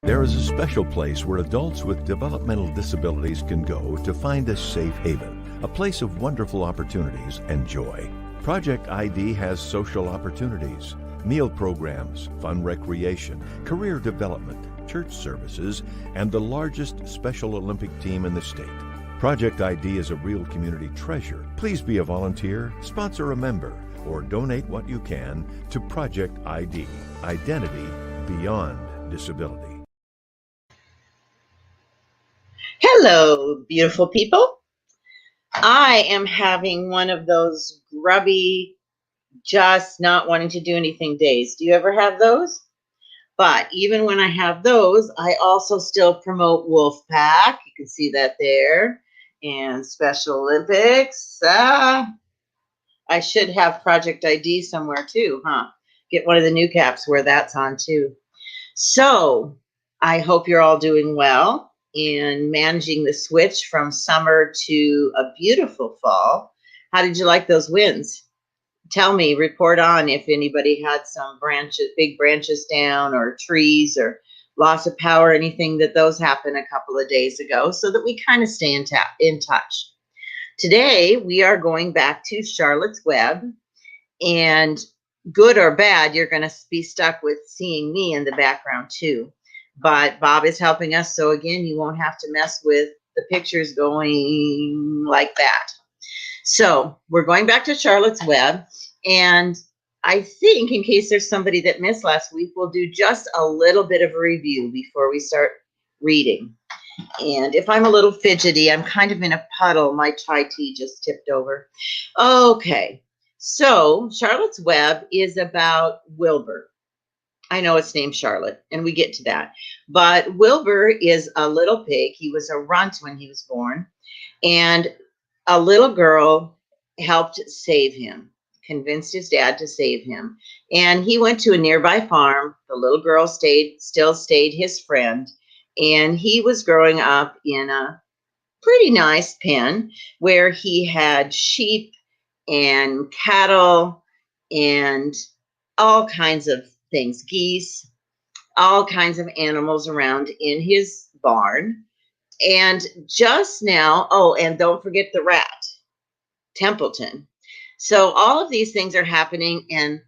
There is a special place where adults with developmental disabilities can go to find a safe haven, a place of wonderful opportunities and joy. Project ID has social opportunities, meal programs, fun recreation, career development, church services, and the largest Special Olympic team in the state. Project ID is a real community treasure. Please be a volunteer, sponsor a member, or donate what you can to Project ID, Identity Beyond Disability. Hello, beautiful people. I am having one of those grubby, just not wanting to do anything days. Do you ever have those? But even when I have those, I also still promote Wolfpack. You can see that there. And Special Olympics. I should have Project ID somewhere too, huh? Get one of the new caps where that's on too. So I hope you're all doing well in managing the switch from summer to a beautiful fall. How did you like those winds? Tell me, report on if anybody had some branches, big branches down, or trees, or loss of power, anything that those happened a couple of days ago, so that we kind of stay in touch. Today, we are going back to Charlotte's Web, and good or bad, you're going to be stuck with seeing me in the background too. But Bob is helping us, so again, you won't have to mess with the pictures going like that. So we're going back to Charlotte's Web, and I think in case there's somebody that missed last week, we'll do just a little bit of a review before we start reading. And if I'm a little fidgety, I'm kind of in a puddle. My chai tea just tipped over. Okay, so Charlotte's Web is about Wilbur. I know it's named Charlotte, and we get to that. But Wilbur is a little pig. He was a runt when he was born, and a little girl helped save him, convinced his dad to save him. And he went to a nearby farm. The little girl still stayed his friend, and he was growing up in a pretty nice pen where he had sheep and cattle and all kinds of things, geese, all kinds of animals around in his barn. And just now, oh, and don't forget the rat, Templeton. So all of these things are happening, and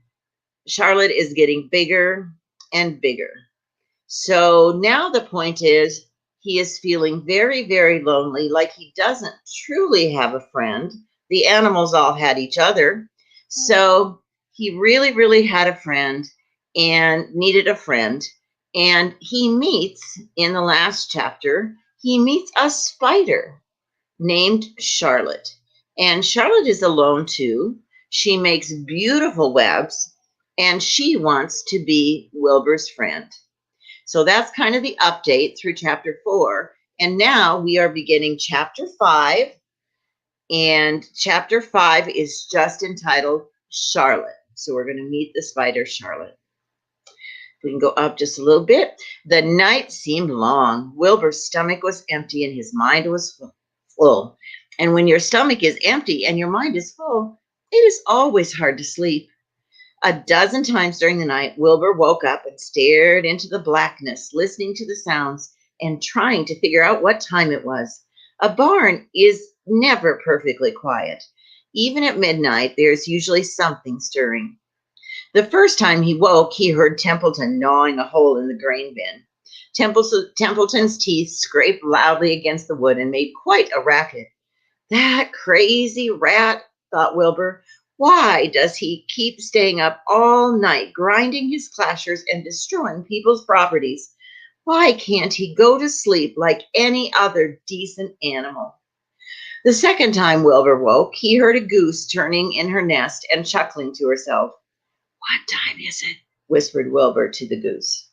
Charlotte is getting bigger and bigger. So now the point is, he is feeling very, very lonely, like he doesn't truly have a friend. The animals all had each other. So he really, really had a friend and needed a friend. And he meets, in the last chapter, he meets a spider named Charlotte. And Charlotte is alone too. She makes beautiful webs, and she wants to be Wilbur's friend. So that's kind of the update through chapter 4. And now we are beginning chapter 5. And chapter 5 is just entitled Charlotte. So we're going to meet the spider Charlotte. We can go up just a little bit. The night seemed long. Wilbur's stomach was empty and his mind was full. And when your stomach is empty and your mind is full, it is always hard to sleep. A dozen times during the night, Wilbur woke up and stared into the blackness, listening to the sounds and trying to figure out what time it was. A barn is never perfectly quiet. Even at midnight, there's usually something stirring. The first time he woke, he heard Templeton gnawing a hole in the grain bin. Templeton's teeth scraped loudly against the wood and made quite a racket. That crazy rat, thought Wilbur. Why does he keep staying up all night, grinding his clashers and destroying people's properties? Why can't he go to sleep like any other decent animal? The second time Wilbur woke, he heard a goose turning in her nest and chuckling to herself. What time is it? Whispered Wilbur to the goose.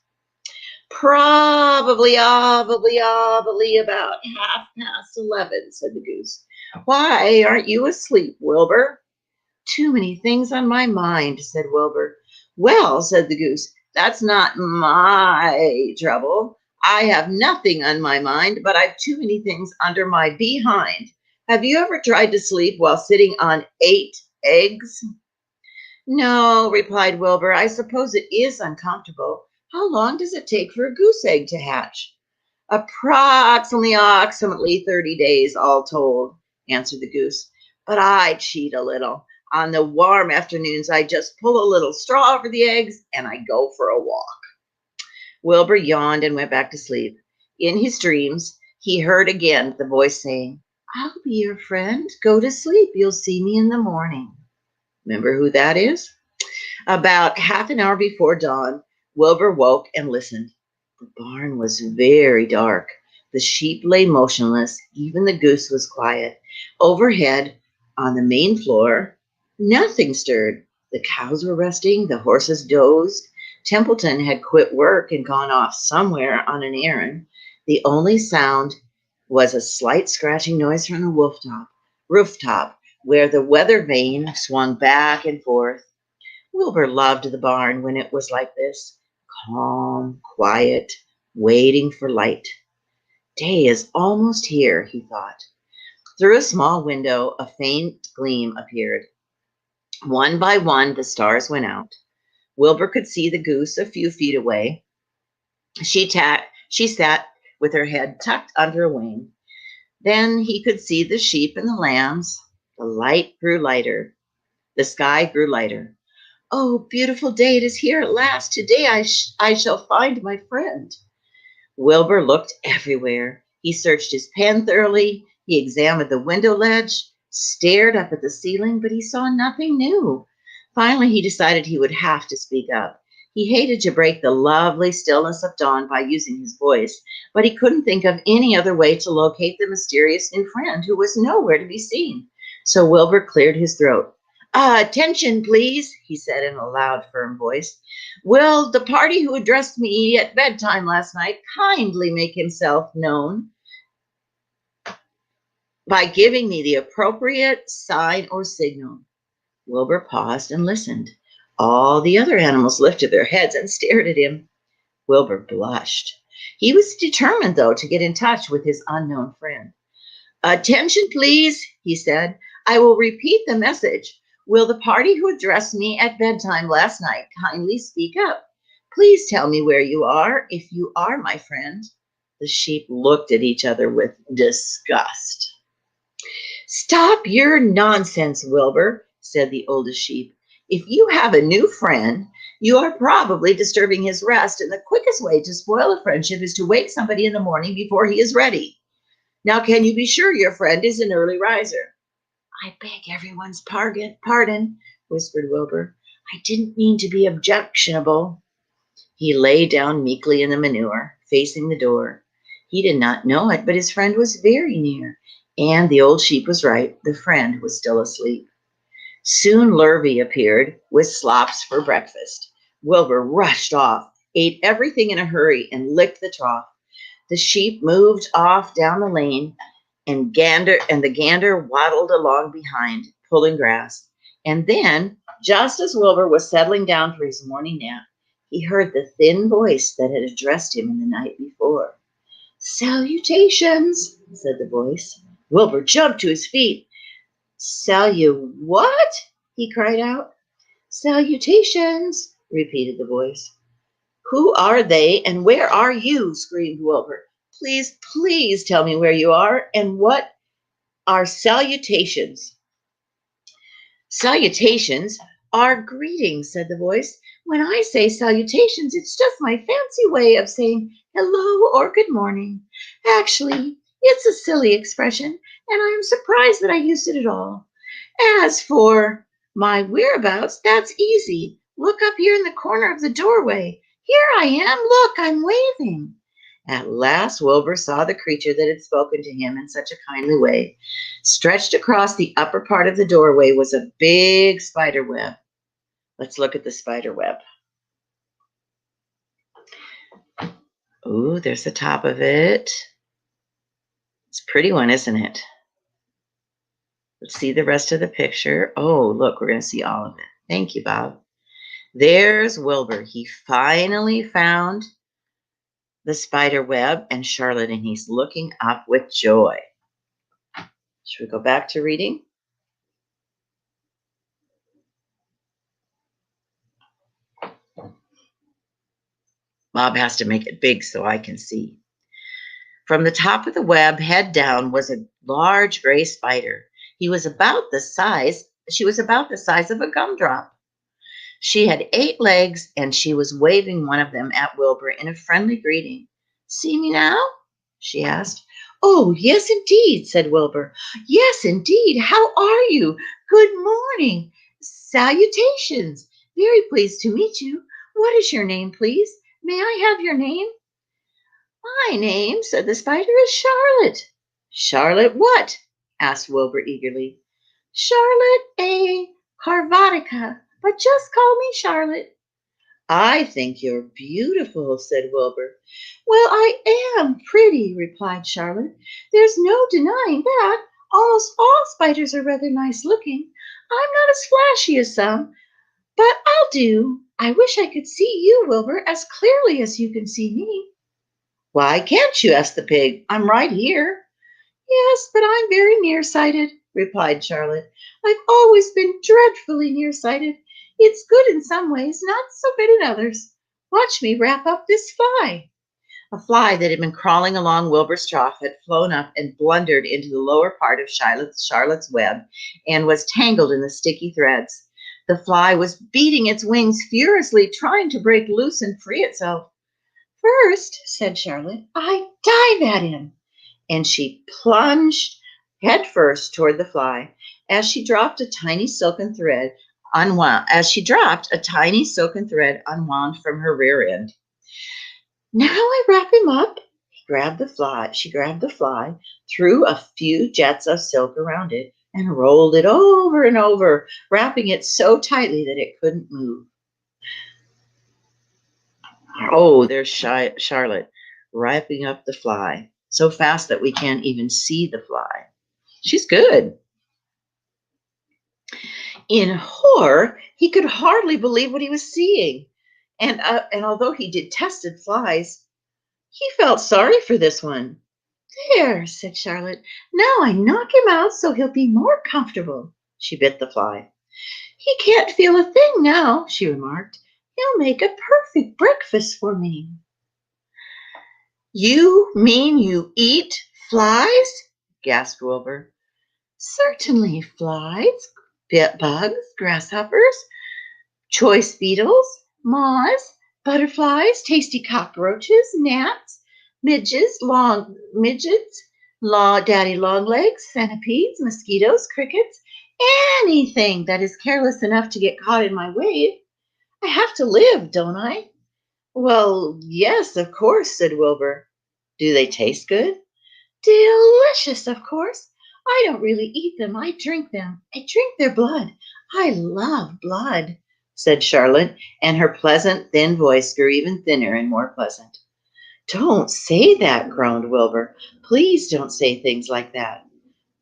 Probably about 11:30, said the goose. Why aren't you asleep, Wilbur? Too many things on my mind, said Wilbur. Well, said the goose, that's not my trouble. I have nothing on my mind, but I've too many things under my behind. Have you ever tried to sleep while sitting on 8 eggs? No, replied Wilbur. I suppose it is uncomfortable. How long does it take for a goose egg to hatch? Approximately 30 days, all told, answered the goose. But I cheat a little. On the warm afternoons, I just pull a little straw over the eggs and I go for a walk. Wilbur yawned and went back to sleep. In his dreams, he heard again the voice saying, I'll be your friend. Go to sleep. You'll see me in the morning. Remember who that is? About half an hour before dawn, Wilbur woke and listened. The barn was very dark. The sheep lay motionless. Even the goose was quiet. Overhead, on the main floor, nothing stirred. The cows were resting. The horses dozed. Templeton had quit work and gone off somewhere on an errand. The only sound was a slight scratching noise from the rooftop, where the weather vane swung back and forth. Wilbur loved the barn when it was like this, calm, quiet, waiting for light. Day is almost here, he thought. Through a small window, a faint gleam appeared. One by one, the stars went out. Wilbur could see the goose a few feet away. She sat with her head tucked under a wing. Then he could see the sheep and the lambs. The light grew lighter. The sky grew lighter. Oh, beautiful day, it is here at last. Today I shall find my friend. Wilbur looked everywhere. He searched his pen thoroughly. He examined the window ledge, stared up at the ceiling, but he saw nothing new. Finally, he decided he would have to speak up. He hated to break the lovely stillness of dawn by using his voice, but he couldn't think of any other way to locate the mysterious new friend who was nowhere to be seen. So Wilbur cleared his throat. Attention, please, he said in a loud, firm voice. Will the party who addressed me at bedtime last night kindly make himself known by giving me the appropriate sign or signal? Wilbur paused and listened. All the other animals lifted their heads and stared at him. Wilbur blushed. He was determined, though, to get in touch with his unknown friend. Attention, please, he said. I will repeat the message. Will the party who addressed me at bedtime last night kindly speak up? Please tell me where you are, if you are my friend. The sheep looked at each other with disgust. Stop your nonsense, Wilbur, said the oldest sheep. If you have a new friend, you are probably disturbing his rest, and the quickest way to spoil a friendship is to wake somebody in the morning before he is ready. Now, can you be sure your friend is an early riser? I beg everyone's pardon, whispered Wilbur. I didn't mean to be objectionable. He lay down meekly in the manure, facing the door. He did not know it, but his friend was very near, and the old sheep was right. The friend was still asleep. Soon Lurvy appeared with slops for breakfast. Wilbur rushed off, ate everything in a hurry, and licked the trough. The sheep moved off down the lane, and the gander waddled along behind, pulling grass. And then, just as Wilbur was settling down for his morning nap, he heard the thin voice that had addressed him in the night before. Salutations, said the voice. Wilbur jumped to his feet. What? He cried out. Salutations, repeated the voice. Who are they and where are you? Screamed Wilbur. Please, please tell me where you are and what are salutations. Salutations are greetings, said the voice. When I say salutations, it's just my fancy way of saying hello or good morning. Actually, it's a silly expression, and I am surprised that I used it at all. As for my whereabouts, that's easy. Look up here in the corner of the doorway. Here I am. Look, I'm waving. At last, Wilbur saw the creature that had spoken to him in such a kindly way. Stretched across the upper part of the doorway was a big spider web. Let's look at the spider web. Ooh, there's the top of it. It's a pretty one, isn't it? Let's see the rest of the picture. Oh, look, we're going to see all of it. Thank you, Bob. There's Wilbur. He finally found the spider web and Charlotte, and he's looking up with joy. Should we go back to reading? Bob has to make it big so I can see. From the top of the web, head down, was a large gray spider. She was about the size of a gumdrop. She had 8 legs, and she was waving one of them at Wilbur in a friendly greeting. "See me now?" she asked. "Oh, yes, indeed," said Wilbur. "Yes, indeed. How are you? Good morning. Salutations. Very pleased to meet you. What is your name, please? May I have your name?" "My name," said the spider, "is Charlotte." "Charlotte what?" asked Wilbur eagerly. "Charlotte A. Carvatica, but just call me Charlotte." "I think you're beautiful," said Wilbur. "Well, I am pretty," replied Charlotte. "There's no denying that. Almost all spiders are rather nice looking. I'm not as flashy as some, but I'll do. I wish I could see you, Wilbur, as clearly as you can see me." "Why can't you?" asked the pig. "I'm right here." "Yes, but I'm very nearsighted," replied Charlotte. "I've always been dreadfully nearsighted. It's good in some ways, not so good in others. Watch me wrap up this fly." A fly that had been crawling along Wilbur's trough had flown up and blundered into the lower part of Charlotte's web and was tangled in the sticky threads. The fly was beating its wings furiously, trying to break loose and free itself. "First," said Charlotte, "I dive at him." And she plunged headfirst toward the fly. As she dropped a tiny silken thread unwound from her rear end. "Now I wrap him up." She grabbed the fly, threw a few jets of silk around it, and rolled it over and over, wrapping it so tightly that it couldn't move. Oh, there's Charlotte wrapping up the fly so fast that we can't even see the fly. She's good. In horror, he could hardly believe what he was seeing. And although he detested flies, he felt sorry for this one. "There," said Charlotte. "Now I knock him out so he'll be more comfortable." She bit the fly. "He can't feel a thing now," she remarked. "He'll make a perfect breakfast for me." "You mean you eat flies?" gasped Wilbur. "Certainly, flies, bugs, grasshoppers, choice beetles, moths, butterflies, tasty cockroaches, gnats, daddy longlegs, centipedes, mosquitoes, crickets, anything that is careless enough to get caught in my wave. I have to live, don't I?" "Well, yes, of course," said Wilbur. "Do they taste good?" "Delicious, of course. I don't really eat them. I drink them. I drink their blood. I love blood," said Charlotte, and her pleasant, thin voice grew even thinner and more pleasant. "Don't say that," groaned Wilbur. "Please don't say things like that."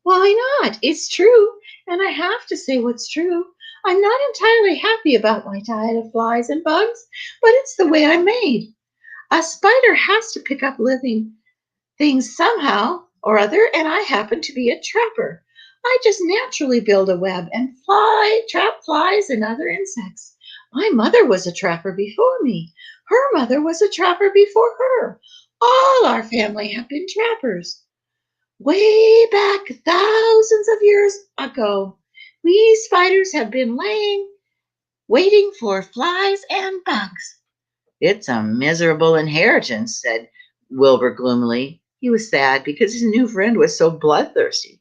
"Why not? It's true, and I have to say what's true. I'm not entirely happy about my diet of flies and bugs, but it's the way I'm made. A spider has to pick up living things somehow or other, and I happen to be a trapper. I just naturally build a web and trap flies and other insects. My mother was a trapper before me. Her mother was a trapper before her. All our family have been trappers. Way back thousands of years ago, we spiders have been waiting for flies and bugs." "It's a miserable inheritance," said Wilbur gloomily. He was sad because his new friend was so bloodthirsty.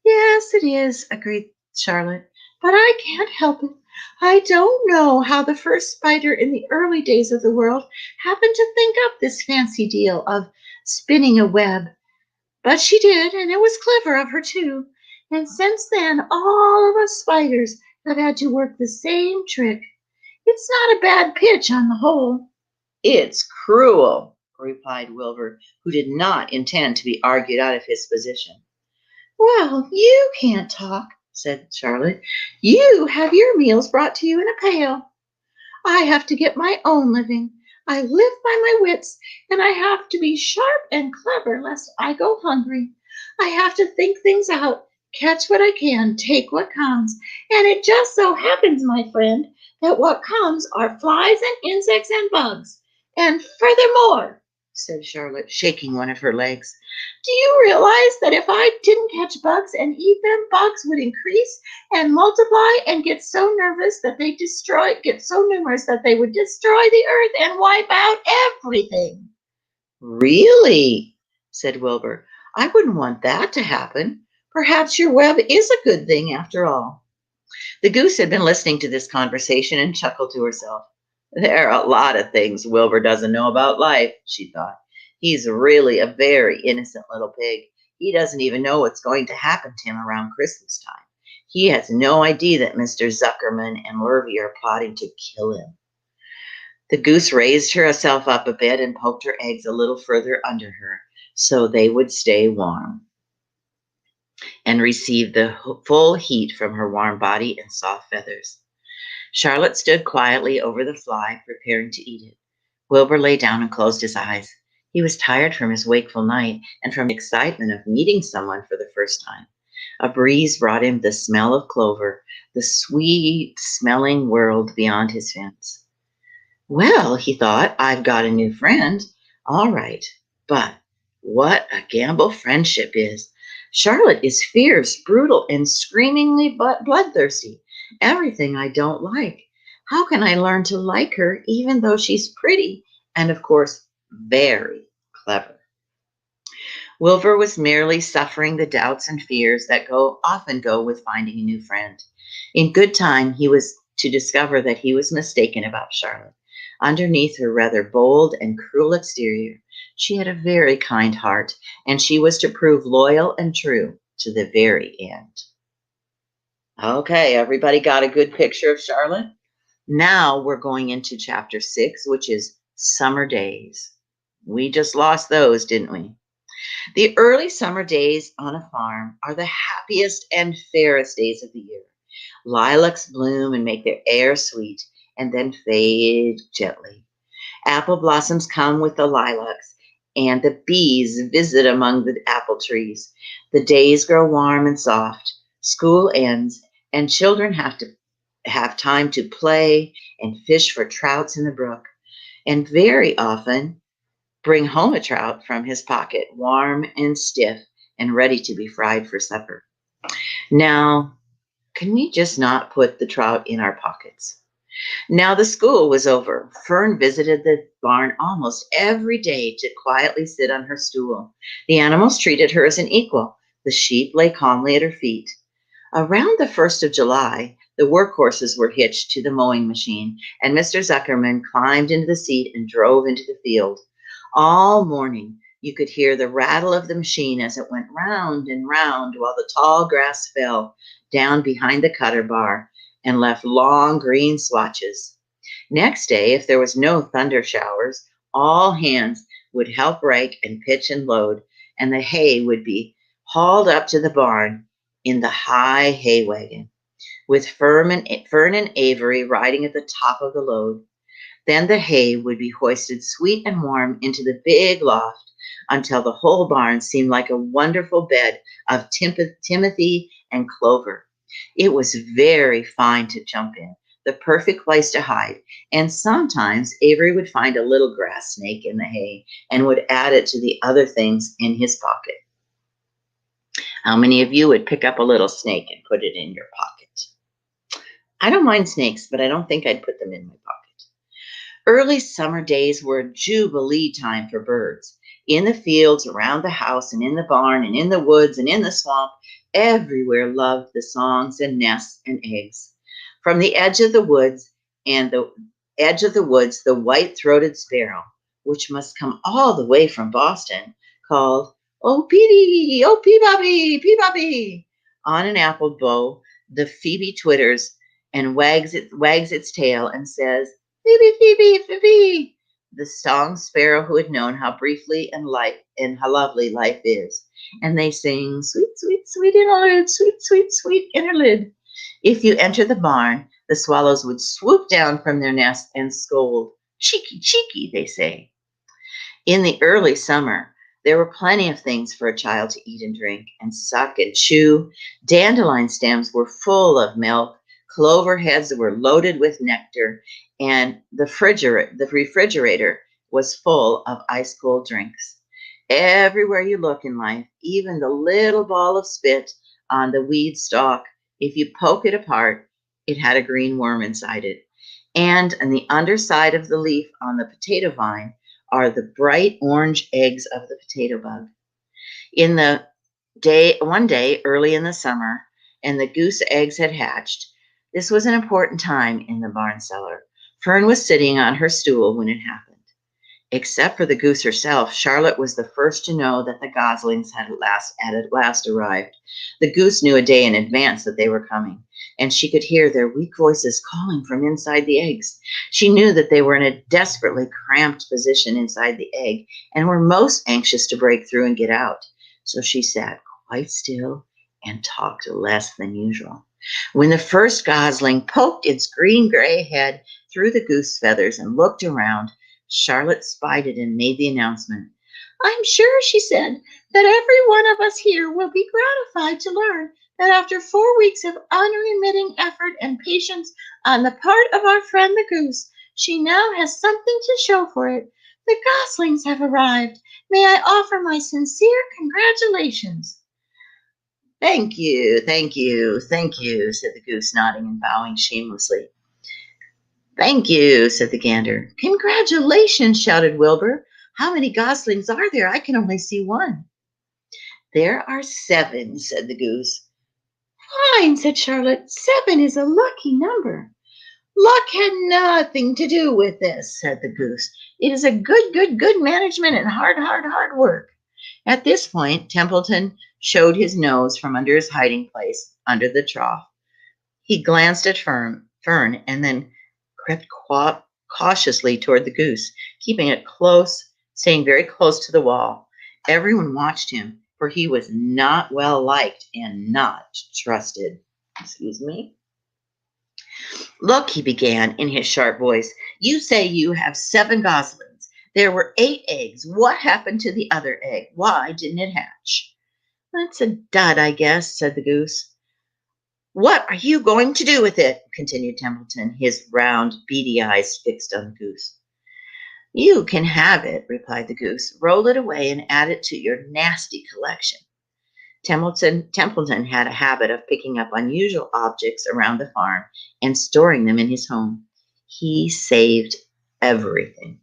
"Yes, it is," agreed Charlotte, "but I can't help it. I don't know how the first spider in the early days of the world happened to think up this fancy deal of spinning a web. But she did, and it was clever of her, too. And since then, all of us spiders have had to work the same trick. It's not a bad pitch on the whole." "It's cruel," replied Wilbur, who did not intend to be argued out of his position. "Well, you can't talk," said Charlotte. "You have your meals brought to you in a pail. I have to get my own living. I live by my wits, and I have to be sharp and clever lest I go hungry. I have to think things out, catch what I can, take what comes. And it just so happens, my friend, that what comes are flies and insects and bugs. And furthermore, said Charlotte, shaking one of her legs, do you realize that if I didn't catch bugs and eat them, bugs would increase and multiply and get so numerous that they would destroy the earth and wipe out everything? Really? Said Wilbur. I wouldn't want that to happen. Perhaps your web is a good thing after all. The goose had been listening to this conversation and chuckled to herself. There are a lot of things Wilbur doesn't know about life, she thought. He's really a very innocent little pig. He doesn't even know what's going to happen to him around Christmas time. He has no idea that Mr. Zuckerman and Lurvy are plotting to kill him. The goose raised herself up a bit and poked her eggs a little further under her so they would stay warm and receive the full heat from her warm body and soft feathers. Charlotte stood quietly over the fly, preparing to eat it. Wilbur lay down and closed his eyes. He was tired from his wakeful night and from the excitement of meeting someone for the first time. A breeze brought him the smell of clover, the sweet-smelling world beyond his fence. Well, he thought, I've got a new friend. All right, but what a gamble friendship is. Charlotte is fierce, brutal, and screamingly bloodthirsty. Everything I don't like. How can I learn to like her even though she's pretty and, of course, very clever? Wilbur was merely suffering the doubts and fears that often go with finding a new friend. In good time, he was to discover that he was mistaken about Charlotte. Underneath her rather bold and cruel exterior, she had a very kind heart, and she was to prove loyal and true to the very end. Okay, everybody got a good picture of Charlotte? Now we're going into chapter 6, which is summer days. We just lost those, didn't we? The early summer days on a farm are the happiest and fairest days of the year. Lilacs bloom and make their air sweet and then fade gently. Apple blossoms come with the lilacs, and the bees visit among the apple trees. The days grow warm and soft. School ends, and children have time to play and fish for trouts in the brook, and very often bring home a trout from his pocket, warm and stiff and ready to be fried for supper. Now, can we just not put the trout in our pockets? Now the school was over. Fern visited the barn almost every day to quietly sit on her stool. The animals treated her as an equal. The sheep lay calmly at her feet. Around the 1st of July, the workhorses were hitched to the mowing machine, and Mr. Zuckerman climbed into the seat and drove into the field. All morning, you could hear the rattle of the machine as it went round and round while the tall grass fell down behind the cutter bar and left long green swatches. Next day, if there was no thunder showers, all hands would help rake and pitch and load, and the hay would be hauled up to the barn in the high hay wagon, with Fern and Avery riding at the top of the load. Then the hay would be hoisted sweet and warm into the big loft until the whole barn seemed like a wonderful bed of timothy and clover. It was very fine to jump in, the perfect place to hide, and sometimes Avery would find a little grass snake in the hay and would add it to the other things in his pocket. How many of you would pick up a little snake and put it in your pocket? I don't mind snakes, but I don't think I'd put them in my pocket. Early summer days were a jubilee time for birds. In the fields, around the house, and in the barn, and in the woods, and in the swamp, everywhere loved the songs and nests and eggs. From the edge of the woods, the white-throated sparrow, which must come all the way from Boston, called, "Oh, Petey, oh, Peabody, Peabody." On an apple bough, the phoebe twitters and wags its tail and says, "Phoebe, Phoebe, Phoebe." The song sparrow who had known how briefly and how lovely life is. And they sing, "Sweet, sweet, sweet interlude, sweet, sweet, sweet interlude." If you enter the barn, the swallows would swoop down from their nest and scold. "Cheeky, cheeky," they say. In the early summer, there were plenty of things for a child to eat and drink and suck and chew. Dandelion stems were full of milk. Clover heads were loaded with nectar, and the refrigerator was full of ice-cold drinks. Everywhere you look in life, even the little ball of spit on the weed stalk, if you poke it apart, it had a green worm inside it. And on the underside of the leaf on the potato vine are the bright orange eggs of the potato bug. One day early in the summer, and the goose eggs had hatched. This was an important time in the barn cellar. Fern was sitting on her stool when it happened. Except for the goose herself, Charlotte was the first to know that the goslings had at last arrived. The goose knew a day in advance that they were coming, and she could hear their weak voices calling from inside the eggs. She knew that they were in a desperately cramped position inside the egg and were most anxious to break through and get out. So she sat quite still and talked less than usual. When the first gosling poked its green-gray head through the goose feathers and looked around, Charlotte spied it and made the announcement. "I'm sure," she said, "that every one of us here will be gratified to learn that after 4 weeks of unremitting effort and patience on the part of our friend the goose, she now has something to show for it. The goslings have arrived. May I offer my sincere congratulations?" "Thank you, thank you, thank you," said the goose, nodding and bowing shamelessly. "Thank you," said the gander. "Congratulations," shouted Wilbur. "How many goslings are there? I can only see one." "There are 7," said the goose. "Fine," said Charlotte. "7 is a lucky number." "Luck had nothing to do with this," said the goose. "It is a good management and hard work." At this point, Templeton showed his nose from under his hiding place, under the trough. He glanced at Fern and then crept cautiously toward the goose, keeping it close, staying very close to the wall. Everyone watched him, for he was not well liked and not trusted. Excuse me. "Look," he began in his sharp voice, "you say you have 7 goslings. There were 8 eggs. What happened to the other egg? Why didn't it hatch?" "That's a dud, I guess," said the goose. "What are you going to do with it?" continued Templeton, his round, beady eyes fixed on the goose. "You can have it," replied the goose. "Roll it away and add it to your nasty collection." Templeton had a habit of picking up unusual objects around the farm and storing them in his home. He saved everything.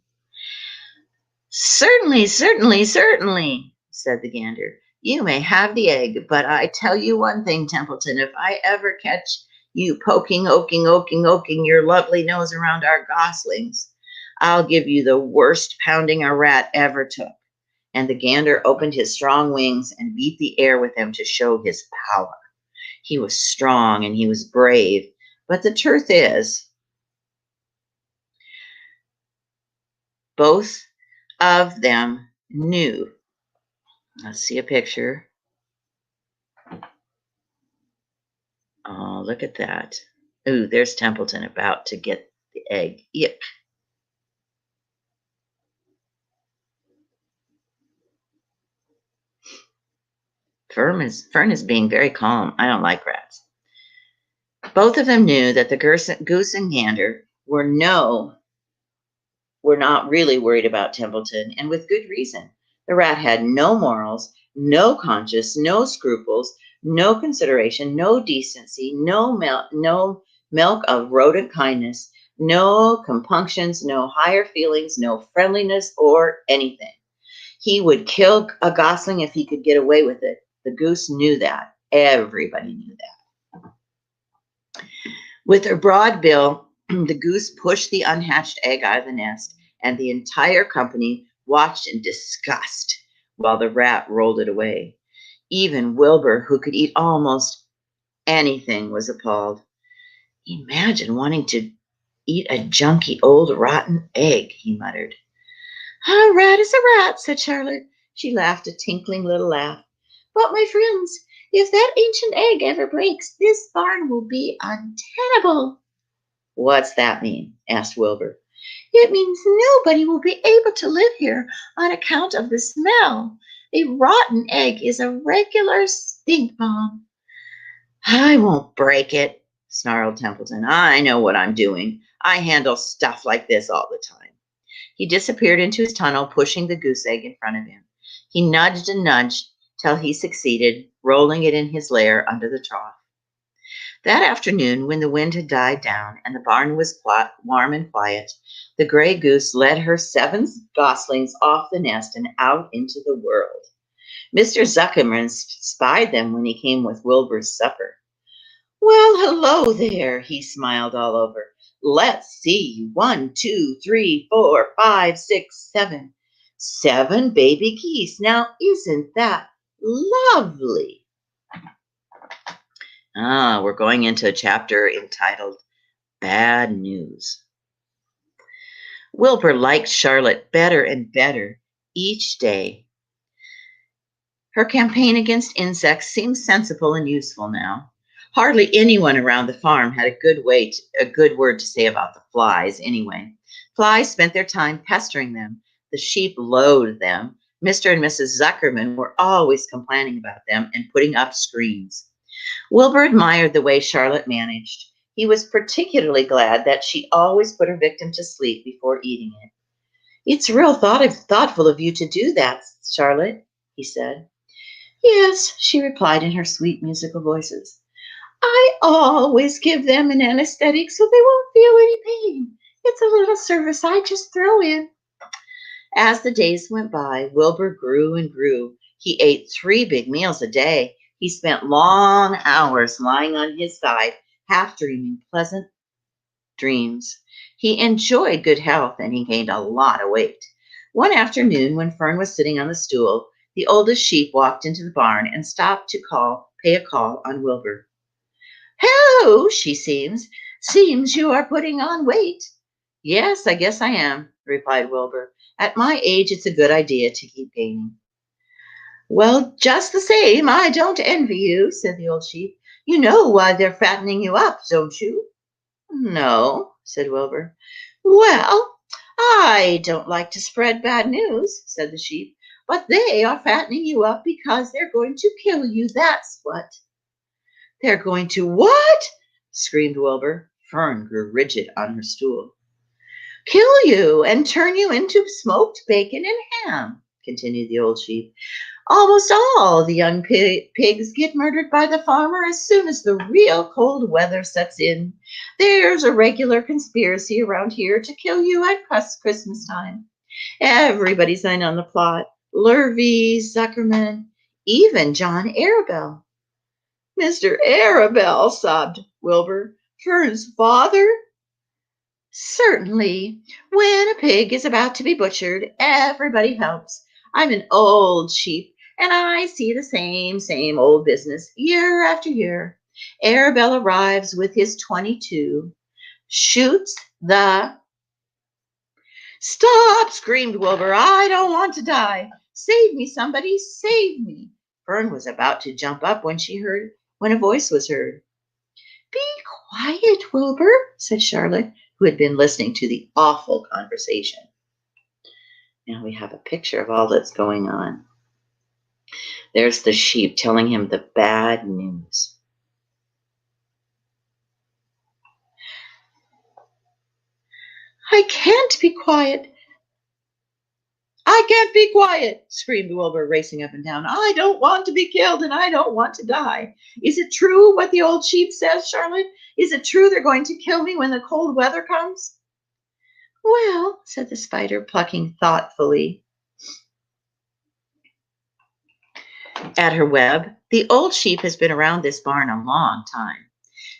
"Certainly, said the gander. "You may have the egg, but I tell you one thing, Templeton, if I ever catch you poking your lovely nose around our goslings, I'll give you the worst pounding a rat ever took." And the gander opened his strong wings and beat the air with them to show his power. He was strong and he was brave, but the truth is, both of them knew. Let's see a picture. Oh, look at that. Ooh, there's Templeton about to get the egg. Yuck. Fern is being very calm. I don't like rats. Both of them knew that the goose and gander were not really worried about Templeton, and with good reason. The rat had no morals, no conscience, no scruples, no consideration, no decency, no milk of rodent kindness, no compunctions, no higher feelings, no friendliness or anything. He would kill a gosling if he could get away with it. The goose knew that. Everybody knew that. With her broad bill, the goose pushed the unhatched egg out of the nest, and the entire company watched in disgust while the rat rolled it away. Even Wilbur, who could eat almost anything, was appalled. "Imagine wanting to eat a junky old rotten egg," he muttered. "A rat is a rat," said Charlotte. She laughed a tinkling little laugh. "But, my friends, if that ancient egg ever breaks, this barn will be untenable." "What's that mean?" asked Wilbur. "It means nobody will be able to live here on account of the smell. A rotten egg is a regular stink bomb." "I won't break it," snarled Templeton. "I know what I'm doing. I handle stuff like this all the time." He disappeared into his tunnel, pushing the goose egg in front of him. He nudged and nudged till he succeeded, rolling it in his lair under the trough. That afternoon, when the wind had died down and the barn was warm and quiet, the gray goose led her 7 goslings off the nest and out into the world. Mr. Zuckerman spied them when he came with Wilbur's supper. "Well, hello there," he smiled all over. "Let's see, 1, 2, 3, 4, 5, 6, 7. 7 baby geese. Now, isn't that lovely?" We're going into a chapter entitled Bad News. Wilbur liked Charlotte better and better each day. Her campaign against insects seemed sensible and useful now. Hardly anyone around the farm had a good word to say about the flies anyway. Flies spent their time pestering them. The sheep loathed them. Mr. and Mrs. Zuckerman were always complaining about them and putting up screens. Wilbur admired the way Charlotte managed. He was particularly glad that she always put her victim to sleep before eating it. "It's real thoughtful of you to do that, Charlotte," he said. "Yes," she replied in her sweet musical voices. "I always give them an anesthetic so they won't feel any pain. It's a little service I just throw in." As the days went by, Wilbur grew and grew. He ate 3 big meals a day. He spent long hours lying on his side, half dreaming pleasant dreams. He enjoyed good health and he gained a lot of weight. One afternoon, when Fern was sitting on the stool, the oldest sheep walked into the barn and stopped to pay a call on Wilbur. "Hello," she seems you are putting on weight." "Yes, I guess I am," replied Wilbur. "At my age, it's a good idea to keep gaining." "Well, just the same, I don't envy you," said the old sheep. "You know why they're fattening you up, don't you?" "No," said Wilbur. "Well, I don't like to spread bad news," said the sheep, "but they are fattening you up because they're going to kill you, that's what." "They're going to what?" screamed Wilbur. Fern grew rigid on her stool. "Kill you and turn you into smoked bacon and ham," continued the old sheep. "Almost all the young pigs get murdered by the farmer as soon as the real cold weather sets in. There's a regular conspiracy around here to kill you at Christmas time. Everybody's in on the plot. Lurvy, Zuckerman, even John Arabelle." "Mr. Arabelle," sobbed Wilbur. "Fern's father?" "Certainly. When a pig is about to be butchered, everybody helps. I'm an old sheep, and I see the same old business year after year. Arabelle arrives with his 22, shoots the—" "Stop!" screamed Wilbur. "I don't want to die. Save me, somebody, save me." Fern was about to jump up when a voice was heard. "Be quiet, Wilbur," said Charlotte, who had been listening to the awful conversation. Now we have a picture of all that's going on. There's the sheep telling him the bad news. "I can't be quiet. I can't be quiet," screamed Wilbur, racing up and down. "I don't want to be killed and I don't want to die. Is it true what the old sheep says, Charlotte? Is it true they're going to kill me when the cold weather comes?" "Well," said the spider, plucking thoughtfully at her web, "the old sheep has been around this barn a long time.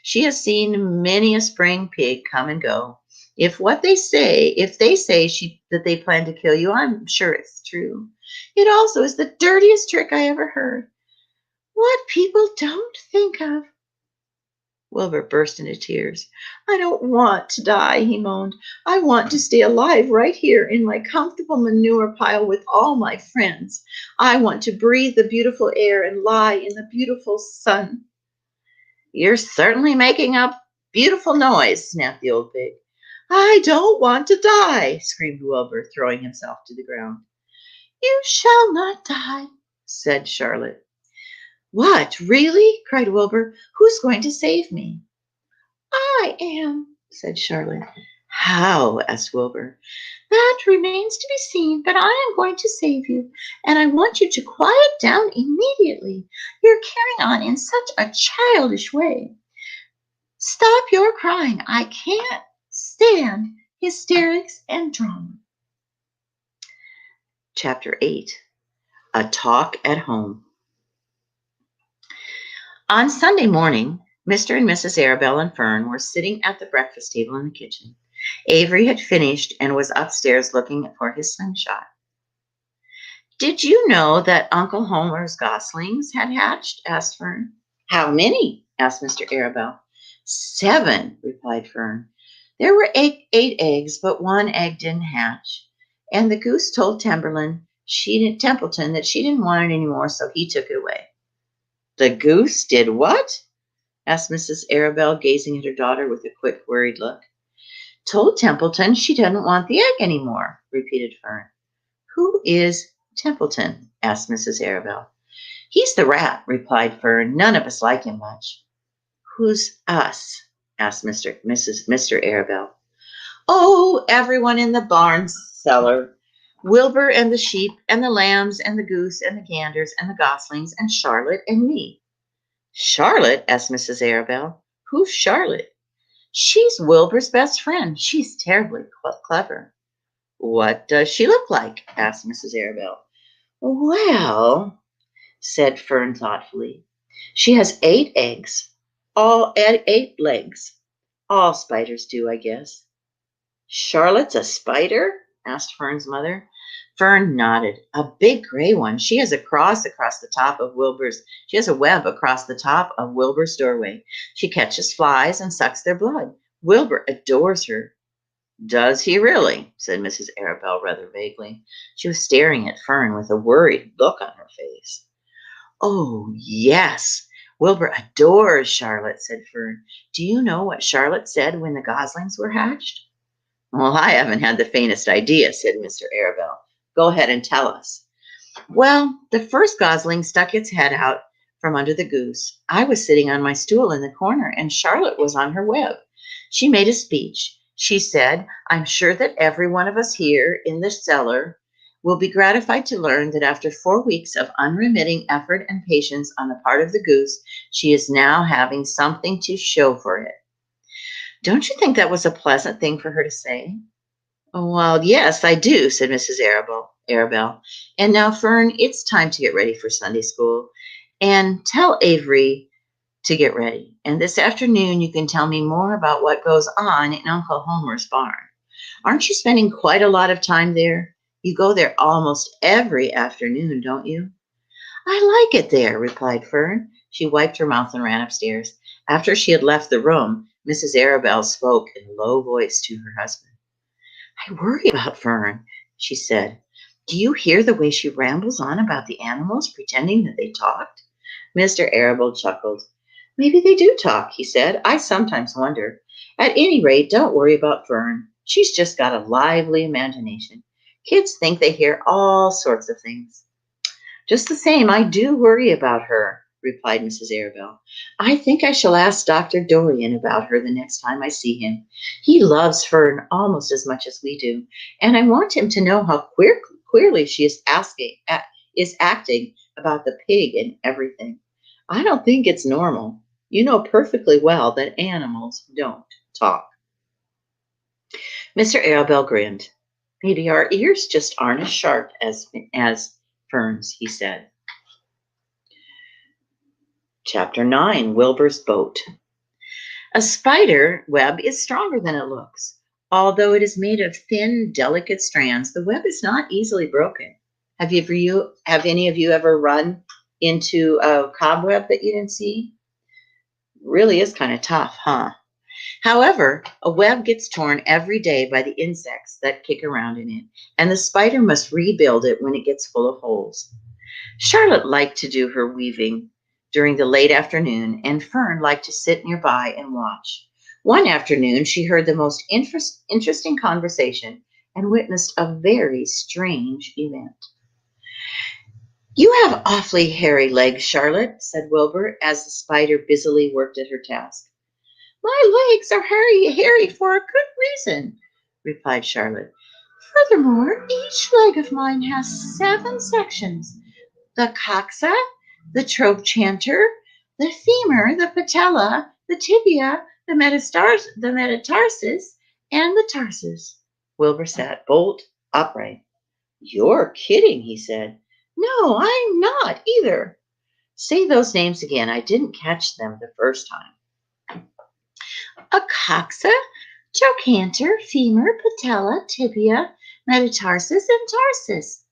She has seen many a spring pig come and go. If they say that they plan to kill you, I'm sure it's true. It also is the dirtiest trick I ever heard. What people don't think of." Wilbur burst into tears. "I don't want to die," he moaned. "I want to stay alive right here in my comfortable manure pile with all my friends. I want to breathe the beautiful air and lie in the beautiful sun." "You're certainly making a beautiful noise," snapped the old pig. "I don't want to die," screamed Wilbur, throwing himself to the ground. "You shall not die," said Charlotte. "What, really?" cried Wilbur. "Who's going to save me?" "I am," said Charlotte. How? Asked Wilbur. That remains to be seen, but I am going to save you, and I want you to quiet down immediately. You're carrying on in such a childish way. Stop your crying. I can't stand hysterics and drama. Chapter 8. A Talk at Home. On Sunday morning, Mr. and Mrs. Arabelle and Fern were sitting at the breakfast table in the kitchen. Avery had finished and was upstairs looking for his slingshot. Did you know that Uncle Homer's goslings had hatched? Asked Fern. How many? Asked Mr. Arabelle. 7, replied Fern. There were 8 eggs, but 1 egg didn't hatch. And the goose told Templeton that she didn't want it anymore, so he took it away. The goose did what? Asked Mrs. Arabelle, gazing at her daughter with a quick, worried look. Told Templeton she didn't want the egg anymore, repeated Fern. Who is Templeton? Asked Mrs. Arabelle. He's the rat, replied Fern. None of us like him much. Who's us? Asked Mr. Arabelle. Oh, everyone in the barn cellar. Wilbur and the sheep and the lambs and the goose and the ganders and the goslings and Charlotte and me. Charlotte? Asked Mrs. Arabelle. Who's Charlotte? She's Wilbur's best friend. She's terribly clever. What does she look like? Asked Mrs. Arabelle. Well, said Fern thoughtfully, she has 8 eggs, all 8 legs. All spiders do, I guess. Charlotte's a spider? Asked Fern's mother. Fern nodded. A big gray one. She has a web across the top of Wilbur's doorway. She catches flies and sucks their blood. Wilbur adores her. Does he really? Said Mrs. Arabelle rather vaguely. She was staring at Fern with a worried look on her face. Oh, yes. Wilbur adores Charlotte, said Fern. Do you know what Charlotte said when the goslings were hatched? Well, I haven't had the faintest idea, said Mr. Arabelle. Go ahead and tell us. Well, the first gosling stuck its head out from under the goose. I was sitting on my stool in the corner, and Charlotte was on her web. She made a speech. She said, I'm sure that every one of us here in the cellar will be gratified to learn that after 4 weeks of unremitting effort and patience on the part of the goose, she is now having something to show for it. Don't you think that was a pleasant thing for her to say? Well, yes, I do, said Mrs. Arabelle. And now, Fern, it's time to get ready for Sunday school. And tell Avery to get ready. And this afternoon, you can tell me more about what goes on in Uncle Homer's barn. Aren't you spending quite a lot of time there? You go there almost every afternoon, don't you? I like it there, replied Fern. She wiped her mouth and ran upstairs. After she had left the room, Mrs. Arabelle spoke in a low voice to her husband. I worry about Fern, she said. Do you hear the way she rambles on about the animals, pretending that they talked? Mr. Arabelle chuckled. Maybe they do talk, he said. I sometimes wonder. At any rate, don't worry about Fern. She's just got a lively imagination. Kids think they hear all sorts of things. Just the same, I do worry about her, replied Mrs. Arabelle. I think I shall ask Dr. Dorian about her the next time I see him. He loves Fern almost as much as we do, and I want him to know how queerly she is acting about the pig and everything. I don't think it's normal. You know perfectly well that animals don't talk. Mr. Arabelle grinned. Maybe our ears just aren't as sharp as Fern's, he said. Chapter 9, Wilbur's Boat. A spider web is stronger than it looks. Although it is made of thin, delicate strands, the web is not easily broken. Have any of you ever run into a cobweb that you didn't see? Really is kind of tough, huh? However, a web gets torn every day by the insects that kick around in it, and the spider must rebuild it when it gets full of holes. Charlotte liked to do her weaving during the late afternoon, and Fern liked to sit nearby and watch. One afternoon, she heard the most interesting conversation and witnessed a very strange event. You have awfully hairy legs, Charlotte, said Wilbur, as the spider busily worked at her task. My legs are hairy for a good reason, replied Charlotte. Furthermore, each leg of mine has 7 sections. The coxa, the trochanter, the femur, the patella, the tibia, the metatarsus, and the tarsus. Wilbur sat bolt upright. You're kidding, he said. No, I'm not either. Say those names again. I didn't catch them the first time. A coxa, trochanter, femur, patella, tibia, metatarsus, and tarsus.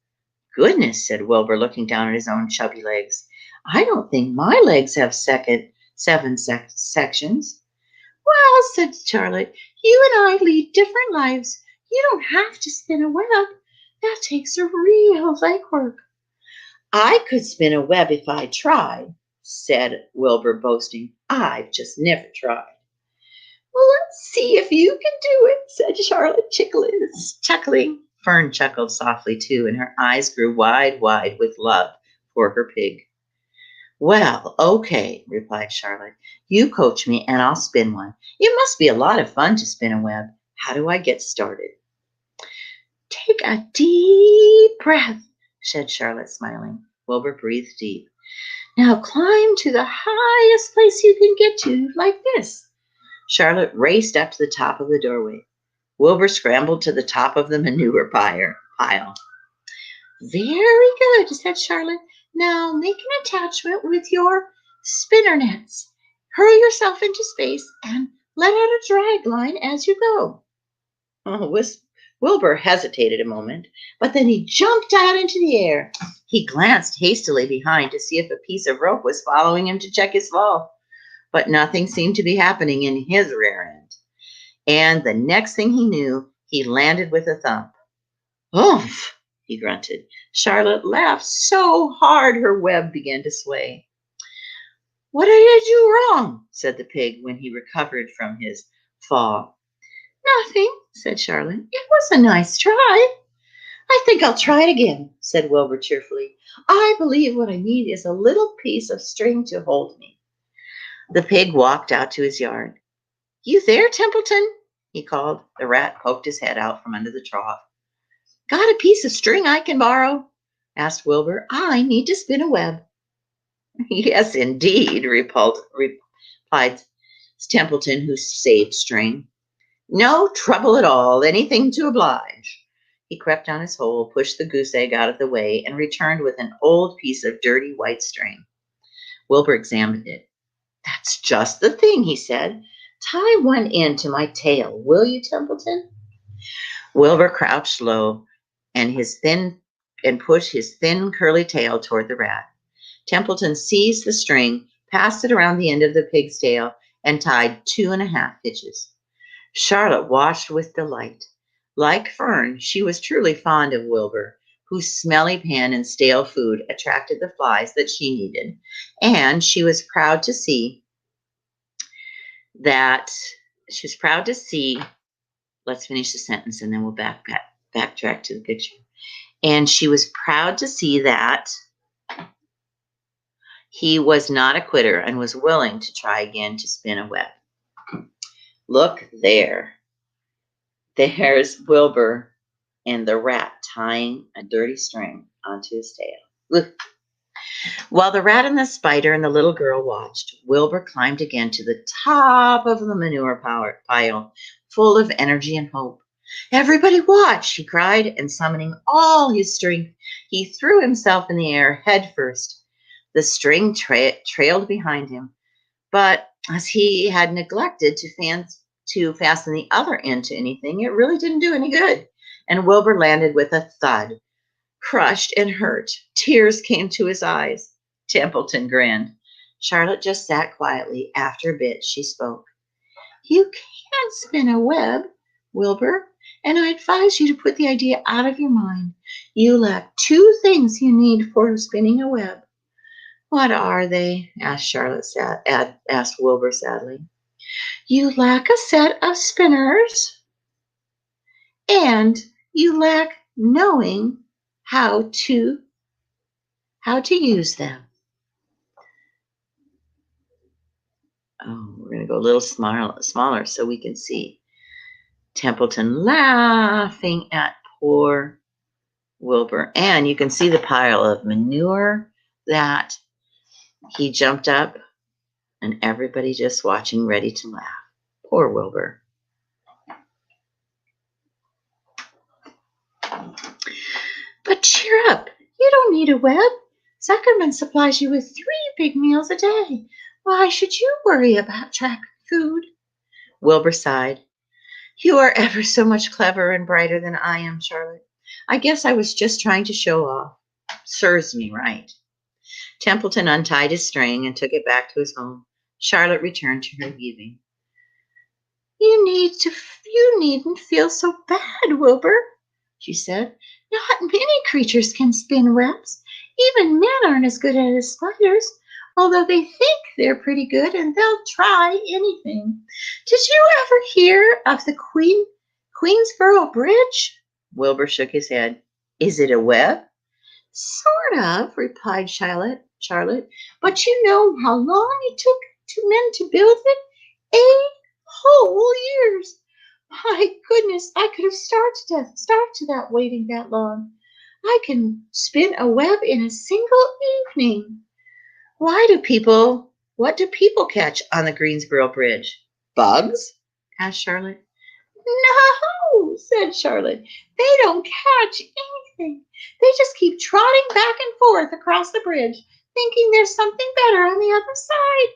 Goodness, said Wilbur, looking down at his own chubby legs. I don't think my legs have 7 sections. Well, said Charlotte, you and I lead different lives. You don't have to spin a web. That takes a real legwork. I could spin a web if I tried, said Wilbur, boasting. I've just never tried. Well, let's see if you can do it, said Charlotte, chuckling. Fern chuckled softly too, and her eyes grew wide with love for her pig. Well, okay, replied Charlotte. You coach me and I'll spin one. It must be a lot of fun to spin a web. How do I get started? Take a deep breath, said Charlotte, smiling. Wilbur breathed deep. Now climb to the highest place you can get to, like this. Charlotte raced up to the top of the doorway. Wilbur scrambled to the top of the manure pile. Very good, said Charlotte. Now make an attachment with your spinner nets. Hurl yourself into space and let out a drag line as you go. Wilbur hesitated a moment, but then he jumped out into the air. He glanced hastily behind to see if a piece of rope was following him to check his fall, but nothing seemed to be happening in his rear end. And the next thing he knew, he landed with a thump. Oomph, he grunted. Charlotte laughed so hard her web began to sway. What did I do wrong? Said the pig when he recovered from his fall. Nothing, said Charlotte. It was a nice try. I think I'll try it again, said Wilbur cheerfully. I believe what I need is a little piece of string to hold me. The pig walked out to his yard. You there, Templeton? He called. The rat poked his head out from under the trough. Got a piece of string I can borrow? Asked Wilbur. I need to spin a web. Yes, indeed, replied Templeton, who saved string. No trouble at all. Anything to oblige. He crept down his hole, pushed the goose egg out of the way, and returned with an old piece of dirty white string. Wilbur examined it. That's just the thing, he said. Tie one end to my tail, will you, Templeton? Wilbur crouched low and pushed his thin, curly tail toward the rat. Templeton seized the string, passed it around the end of the pig's tail, and tied 2.5 hitches. Charlotte watched with delight. Like Fern, she was truly fond of Wilbur, whose smelly pan and stale food attracted the flies that she needed, and she was proud to see let's finish the sentence and then we'll backtrack to the picture. And she was proud to see that he was not a quitter and was willing to try again to spin a web. Look there. There's Wilbur and the rat tying a dirty string onto his tail. Look. While the rat and the spider and the little girl watched, Wilbur climbed again to the top of the manure pile, full of energy and hope. Everybody watch, he cried, and summoning all his strength, he threw himself in the air head first. The string trailed behind him, but as he had neglected to fasten the other end to anything, it really didn't do any good, and Wilbur landed with a thud. Crushed and hurt, tears came to his eyes. Templeton grinned. Charlotte just sat quietly. After a bit, she spoke. You can spin a web, Wilbur, and I advise you to put the idea out of your mind. You lack 2 things you need for spinning a web. What are they? Asked Wilbur sadly. You lack a set of spinners, and you lack knowing how to use them. Oh, we're going to go go a little smaller so we can see. Templeton laughing at poor Wilbur. And you can see the pile of manure that he jumped up, and everybody just watching, ready to laugh. Poor Wilbur. But cheer up. You don't need a web. Zuckerman supplies you with 3 big meals a day. Why should you worry about trapping food? Wilbur sighed. You are ever so much cleverer and brighter than I am, Charlotte. I guess I was just trying to show off. Serves me right. Templeton untied his string and took it back to his home. Charlotte returned to her weaving. You needn't feel so bad, Wilbur, she said. Not many creatures can spin webs. Even men aren't as good at it as spiders, although they think they're pretty good and they'll try anything. Did you ever hear of the Queensboro Bridge? Wilbur shook his head. Is it a web? Sort of, replied Charlotte. But you know how long it took men to build it? 8 whole years. My goodness, I could have starved to death waiting that long. I can spin a web in a single evening. What do people catch on the Greensboro Bridge? Bugs? Asked Charlotte. No, said Charlotte. They don't catch anything. They just keep trotting back and forth across the bridge, thinking there's something better on the other side.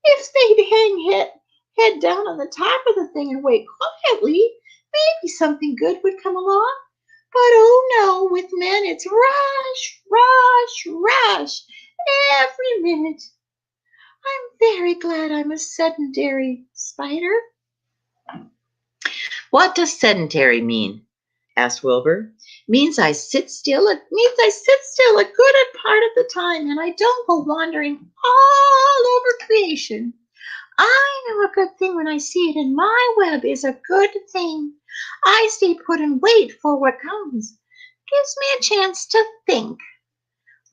If they'd hang head down on the top of the thing and wait quietly, maybe something good would come along. But oh no, with men it's rush, rush, rush, every minute. I'm very glad I'm a sedentary spider. What does sedentary mean? Asked Wilbur. Means I sit still a good part of the time, and I don't go wandering all over creation. I know a good thing when I see it, and my web is a good thing. I stay put and wait for what comes. Gives me a chance to think.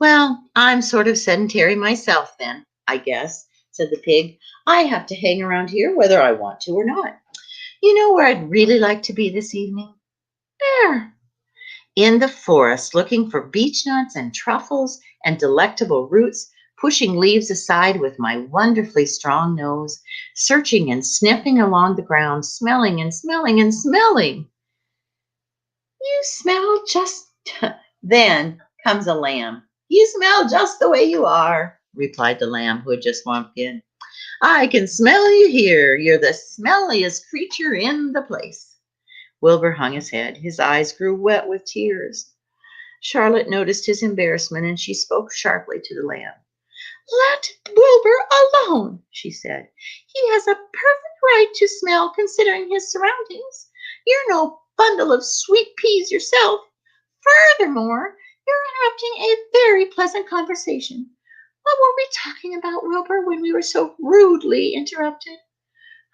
Well, I'm sort of sedentary myself then, I guess, said the pig. I have to hang around here whether I want to or not. You know where I'd really like to be this evening? There. In the forest, looking for beech nuts and truffles and delectable roots, pushing leaves aside with my wonderfully strong nose, searching and sniffing along the ground, smelling and smelling and smelling. You smell just... Then comes a lamb. You smell just the way you are, replied the lamb who had just walked in. I can smell you here. You're the smelliest creature in the place. Wilbur hung his head. His eyes grew wet with tears. Charlotte noticed his embarrassment, and she spoke sharply to the lamb. Let Wilbur alone, she said. He has a perfect right to smell considering his surroundings. You're no bundle of sweet peas yourself. Furthermore, you're interrupting a very pleasant conversation. What were we talking about, Wilbur, when we were so rudely interrupted?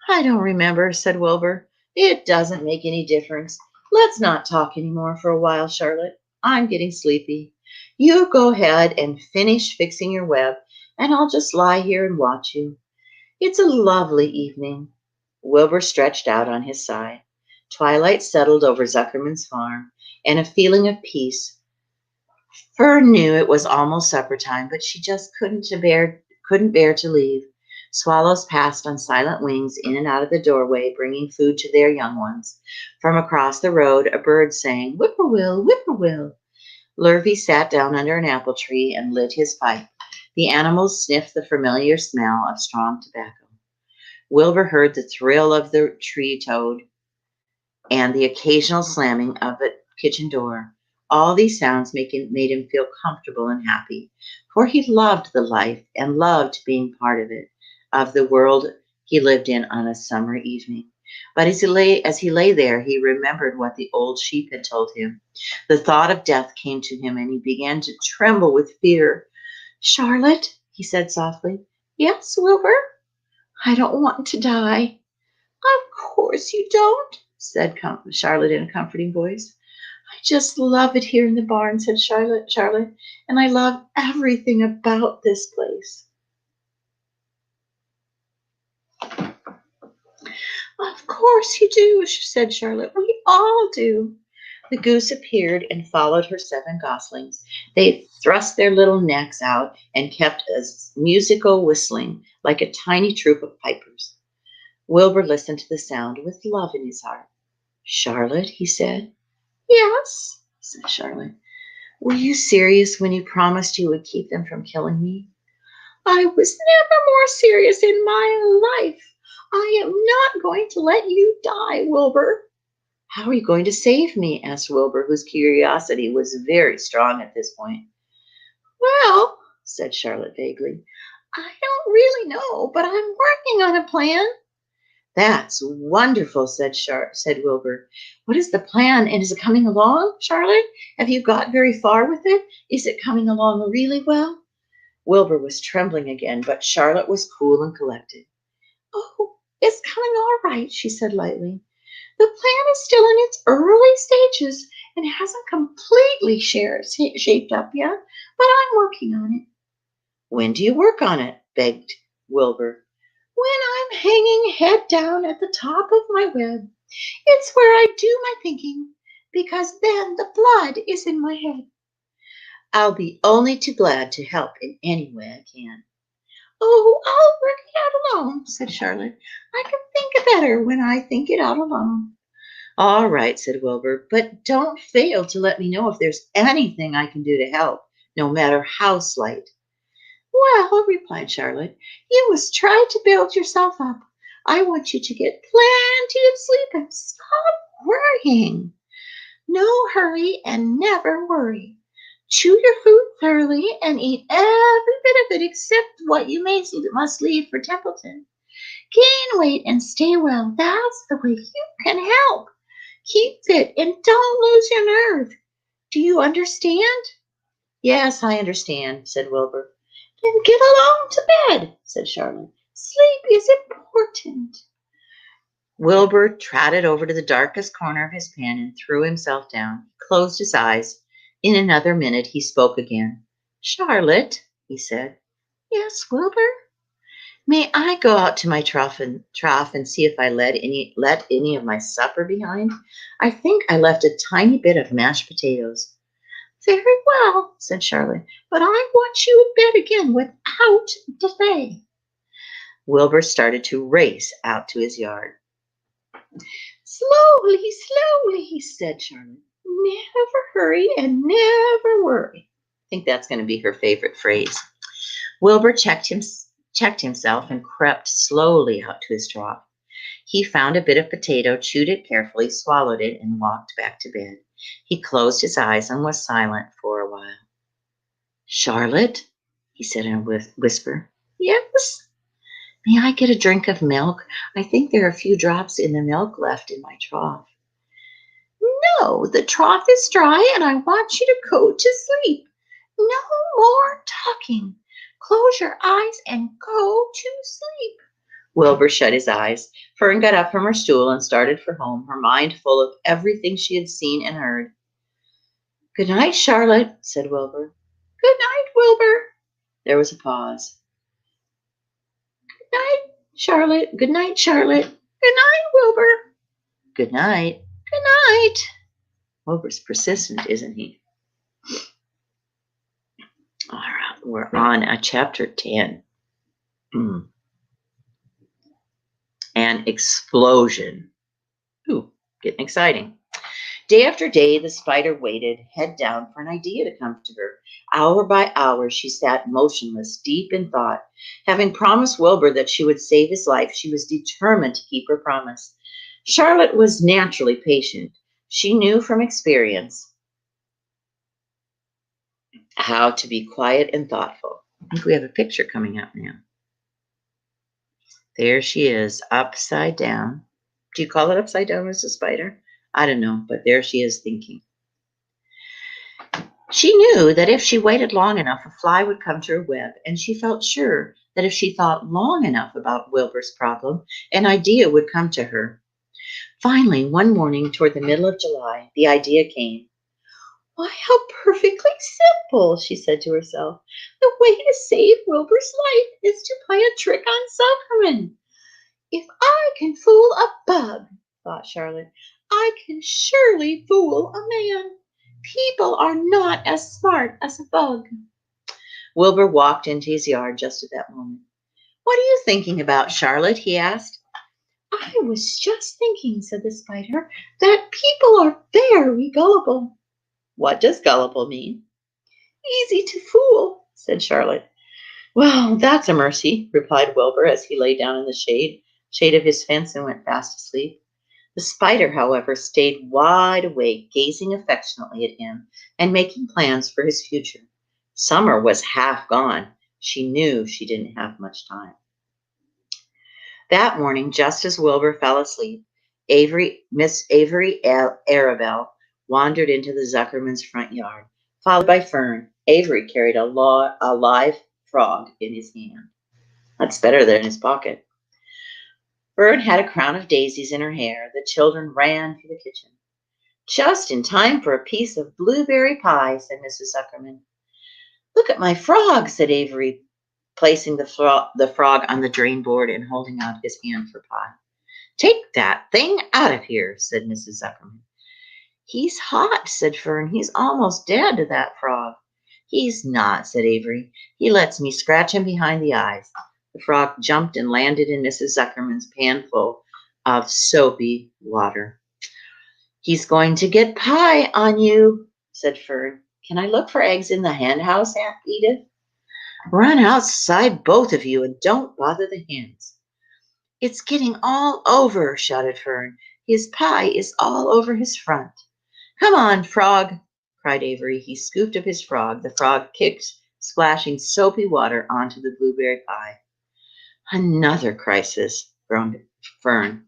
I don't remember, said Wilbur. It doesn't make any difference. Let's not talk anymore for a while, Charlotte. I'm getting sleepy. You go ahead and finish fixing your web, and I'll just lie here and watch you. It's a lovely evening. Wilbur stretched out on his side. Twilight settled over Zuckerman's farm, and a feeling of peace. Fern knew it was almost supper time, but she just couldn't bear to leave. Swallows passed on silent wings in and out of the doorway, bringing food to their young ones. From across the road, a bird sang, "Whippoorwill, whippoorwill." Lurvy sat down under an apple tree and lit his pipe. The animals sniffed the familiar smell of strong tobacco. Wilbur heard the thrill of the tree toad and the occasional slamming of the kitchen door. All these sounds made him feel comfortable and happy, for he loved the life and loved being part of it, of the world he lived in on a summer evening. But as he lay there, he remembered what the old sheep had told him. The thought of death came to him, and he began to tremble with fear. Charlotte, he said softly. Yes, Wilbur? I don't want to die. Of course you don't, said Charlotte in a comforting voice. I just love it here in the barn, said Charlotte, and I love everything about this place. Of course you do, said Charlotte. We all do. The goose appeared and followed her 7 goslings. They thrust their little necks out and kept a musical whistling like a tiny troop of pipers. Wilbur listened to the sound with love in his heart. Charlotte, he said. Yes, said Charlotte. Were you serious when you promised you would keep them from killing me? I was never more serious in my life. I am not going to let you die, Wilbur. How are you going to save me? Asked Wilbur, whose curiosity was very strong at this point. Well, said Charlotte vaguely, I don't really know, but I'm working on a plan. That's wonderful, said Wilbur. What is the plan, and is it coming along, Charlotte? Have you got very far with it? Is it coming along really well? Wilbur was trembling again, but Charlotte was cool and collected. Oh, it's coming all right, she said lightly. The plan is still in its early stages and hasn't completely shaped up yet, but I'm working on it. When do you work on it? Begged Wilbur. When I'm hanging head down at the top of my web. It's where I do my thinking, because then the blood is in my head. I'll be only too glad to help in any way I can. Oh, I'll work it out alone, said Charlotte. I can think better when I think it out alone. All right, said Wilbur, but don't fail to let me know if there's anything I can do to help, no matter how slight. Well, replied Charlotte, you must try to build yourself up. I want you to get plenty of sleep and stop worrying. No hurry and never worry. Chew your food thoroughly and eat every bit of it except what you must leave for Templeton. Gain weight and stay well. That's the way you can help. Keep fit and don't lose your nerve. Do you understand? Yes, I understand, said Wilbur. Then get along to bed, said Charlotte. Sleep is important. Wilbur trotted over to the darkest corner of his pen and threw himself down. He closed his eyes. In another minute he spoke again. Charlotte, he said. Yes, Wilbur? May I go out to my trough and see if I let any of my supper behind? I think I left a tiny bit of mashed potatoes. Very well, said Charlotte, but I want you in bed again without delay. Wilbur started to race out to his yard. Slowly, slowly, said Charlotte. Never hurry and never worry. I think that's going to be her favorite phrase. Wilbur checked himself and crept slowly out to his trough. He found a bit of potato, chewed it carefully, swallowed it, and walked back to bed. He closed his eyes and was silent for a while. Charlotte, he said in a whisper. Yes? May I get a drink of milk? I think there are a few drops in the milk left in my trough. No, the trough is dry and I want you to go to sleep. No more talking. Close your eyes and go to sleep. Wilbur shut his eyes. Fern got up from her stool and started for home, her mind full of everything she had seen and heard. Good night, Charlotte, said Wilbur. Good night, Wilbur. There was a pause. Good night, Charlotte. Good night, Charlotte. Good night, Wilbur. Good night. Good night. Wilbur's persistent, isn't he? All right, we're on chapter 10. An explosion. Ooh, getting exciting. Day after day, the spider waited, head down, for an idea to come to her. Hour by hour, she sat motionless, deep in thought. Having promised Wilbur that she would save his life, she was determined to keep her promise. Charlotte was naturally patient. She knew from experience how to be quiet and thoughtful. I think we have a picture coming up now. There she is, upside down. Do you call it upside down, Mrs. Spider? I don't know, but there she is thinking. She knew that if she waited long enough, a fly would come to her web, and she felt sure that if she thought long enough about Wilbur's problem, an idea would come to her. Finally, one morning toward the middle of July, the idea came. Why, how perfectly simple, she said to herself. The way to save Wilbur's life is to play a trick on Suckerman. If I can fool a bug, thought Charlotte, I can surely fool a man. People are not as smart as a bug. Wilbur walked into his yard just at that moment. What are you thinking about, Charlotte? He asked. I was just thinking, said the spider, that people are very gullible. What does gullible mean? Easy to fool, said Charlotte. Well, that's a mercy, replied Wilbur as he lay down in the shade of his fence and went fast asleep. The spider, however, stayed wide awake, gazing affectionately at him and making plans for his future. Summer was half gone. She knew she didn't have much time. That morning, just as Wilbur fell asleep, Miss Avery Arabelle wandered into the Zuckerman's front yard, followed by Fern. Avery carried a live frog in his hand. That's better than in his pocket. Fern had a crown of daisies in her hair. The children ran for the kitchen. Just in time for a piece of blueberry pie, said Mrs. Zuckerman. Look at my frog, said Avery, placing the frog on the drain board and holding out his hand for pie. Take that thing out of here, said Mrs. Zuckerman. He's hot, said Fern. He's almost dead, that frog. He's not, said Avery. He lets me scratch him behind the eyes. The frog jumped and landed in Mrs. Zuckerman's pan full of soapy water. He's going to get pie on you, said Fern. Can I look for eggs in the hen house, Aunt Edith? Run outside, both of you, and don't bother the hens. It's getting all over, shouted Fern. His pie is all over his front. Come on, frog, cried Avery. He scooped up his frog. The frog kicked, splashing soapy water onto the blueberry pie. Another crisis, groaned Fern.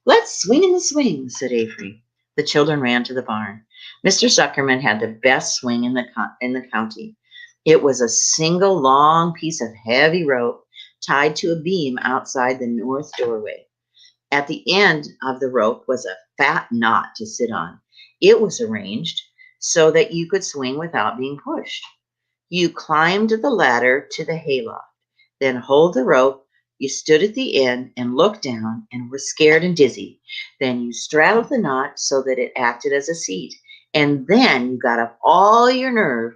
Let's swing in the swing, said Avery. The children ran to the barn. Mr. Zuckerman had the best swing in the county. It was a single long piece of heavy rope tied to a beam outside the north doorway. At the end of the rope was a fat knot to sit on. It was arranged so that you could swing without being pushed. You climbed the ladder to the hayloft, then hold the rope. You stood at the end and looked down and were scared and dizzy. Then you straddled the knot so that it acted as a seat. And then you got up all your nerve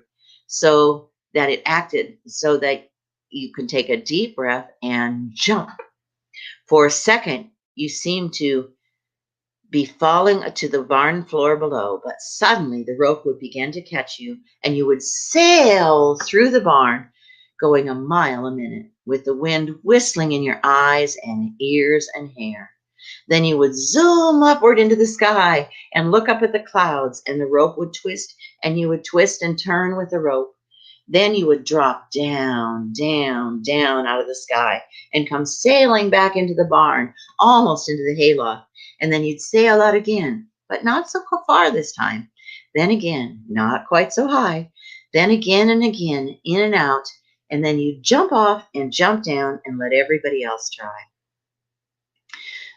so that it acted so that you could take a deep breath and jump. For a second, you seemed to be falling to the barn floor below, but suddenly the rope would begin to catch you and you would sail through the barn, going a mile a minute, with the wind whistling in your eyes and ears and hair. Then you would zoom upward into the sky and look up at the clouds, and the rope would twist, and you would twist and turn with the rope. Then you would drop down, down, down out of the sky and come sailing back into the barn, almost into the hayloft. And then you'd sail out again, but not so far this time. Then again, not quite so high. Then again and again, in and out. And then you'd jump off and jump down and let everybody else try.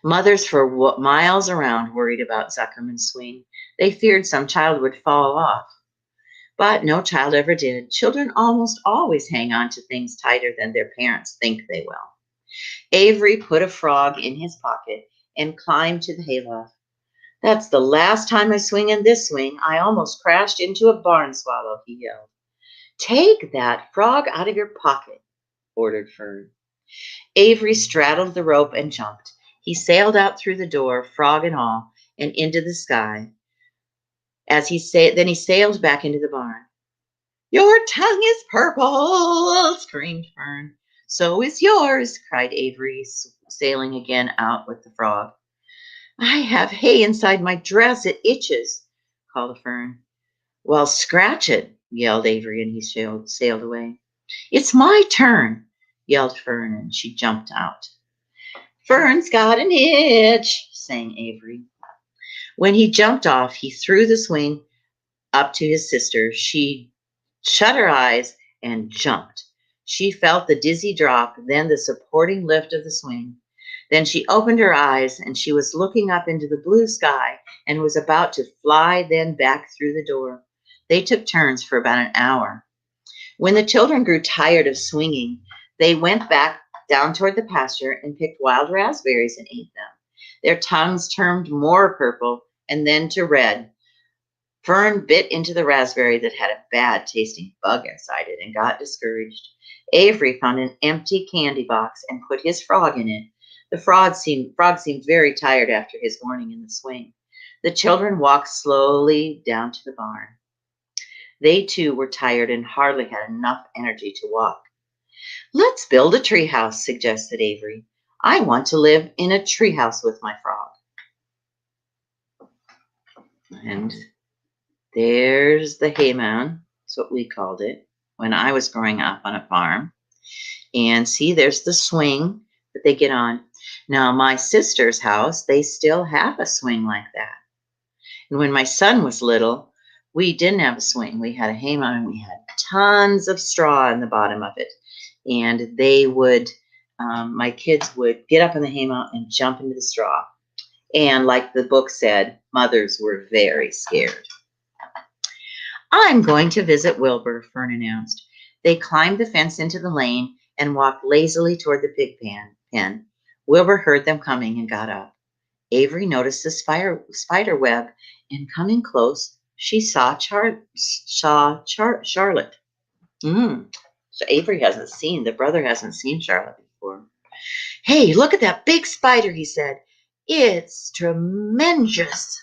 Mothers for miles around worried about Zuckerman's swing. They feared some child would fall off. But no child ever did. Children almost always hang on to things tighter than their parents think they will. Avery put a frog in his pocket and climbed to the hayloft. That's the last time I swing in this swing. I almost crashed into a barn swallow, he yelled. Take that frog out of your pocket, ordered Fern. Avery straddled the rope and jumped. He sailed out through the door, frog and all, and into the sky. Then he sailed back into the barn. Your tongue is purple, screamed Fern. So is yours, cried Avery, sailing again out with the frog. I have hay inside my dress. It itches, called Fern. Well, scratch it, yelled Avery, and he sailed away. It's my turn, yelled Fern, and she jumped out. Fern's got an itch, sang Avery. When he jumped off, he threw the swing up to his sister. She shut her eyes and jumped. She felt the dizzy drop, then the supporting lift of the swing. Then she opened her eyes, and she was looking up into the blue sky and was about to fly then back through the door. They took turns for about an hour. When the children grew tired of swinging, they went back down toward the pasture and picked wild raspberries and ate them. Their tongues turned more purple and then to red. Fern bit into the raspberry that had a bad tasting bug inside it and got discouraged. Avery found an empty candy box and put his frog in it. The frog seemed very tired after his morning in the swing. The children walked slowly down to the barn. They too were tired and hardly had enough energy to walk. "Let's build a treehouse," suggested Avery. "I want to live in a treehouse with my frog." And there's the haymound. That's what we called it when I was growing up on a farm. And see, there's the swing that they get on. Now, my sister's house, they still have a swing like that. And when my son was little, we didn't have a swing. We had a haymound and we had tons of straw in the bottom of it. And they would, my kids would get up in the haymound and jump into the straw. And like the book said, mothers were very scared. "I'm going to visit Wilbur," Fern announced. They climbed the fence into the lane and walked lazily toward the pig pen. Wilbur heard them coming and got up. Avery noticed the spider web, and coming close, she saw Charlotte. So Avery the brother hasn't seen Charlotte before. "Hey, look at that big spider," he said. "It's tremendous."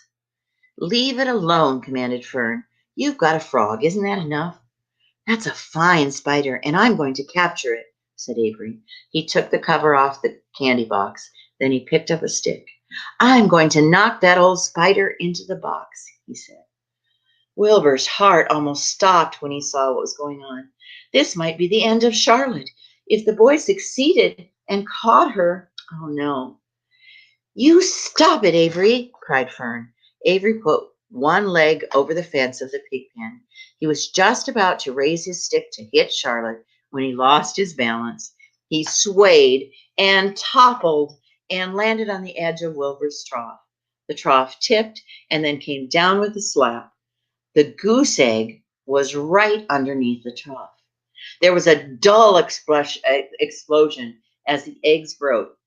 "Leave it alone," commanded Fern. "You've got a frog, isn't that enough?" "That's a fine spider, and I'm going to capture it," said Avery. He took the cover off the candy box. Then he picked up a stick. "I'm going to knock that old spider into the box," he said. Wilbur's heart almost stopped when he saw what was going on. This might be the end of Charlotte. If the boy succeeded and caught her, oh no. "You stop it, Avery," cried Fern. Avery put one leg over the fence of the pig pen. He was just about to raise his stick to hit Charlotte when he lost his balance. He swayed and toppled and landed on the edge of Wilbur's trough. The trough tipped and then came down with a slap. The goose egg was right underneath the trough. There was a dull explosion as the eggs broke,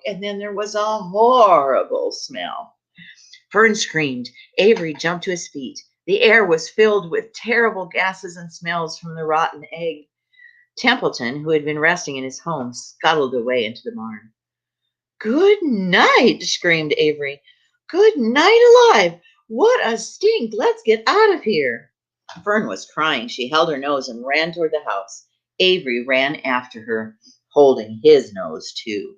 and then there was a horrible smell. Fern screamed. Avery jumped to his feet. The air was filled with terrible gases and smells from the rotten egg. Templeton, who had been resting in his home, scuttled away into the barn. "Good night," screamed Avery. "Good night alive. What a stink. Let's get out of here." Fern was crying. She held her nose and ran toward the house. Avery ran after her, holding his nose too.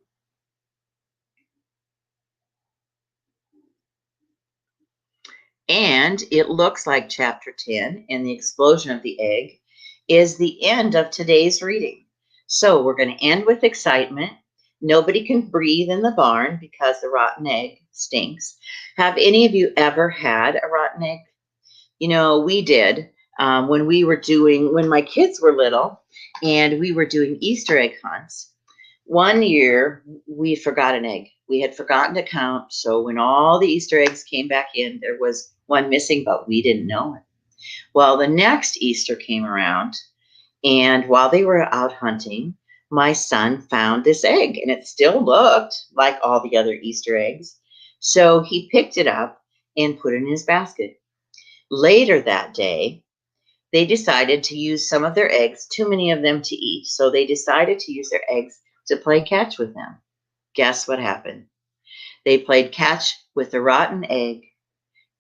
And it looks like chapter 10 and the explosion of the egg is the end of today's reading. So we're going to end with excitement. Nobody can breathe in the barn because the rotten egg stinks. Have any of you ever had a rotten egg? You know, we did when my kids were little and we were doing Easter egg hunts. One year we forgot an egg. We had forgotten to count. So when all the Easter eggs came back in, there was one missing, but we didn't know it. Well, the next Easter came around, and while they were out hunting, my son found this egg, and it still looked like all the other Easter eggs. So he picked it up and put it in his basket. Later that day, they decided to use some of their eggs, too many of them to eat. So they decided to use their eggs to play catch with them. Guess what happened? They played catch with the rotten egg.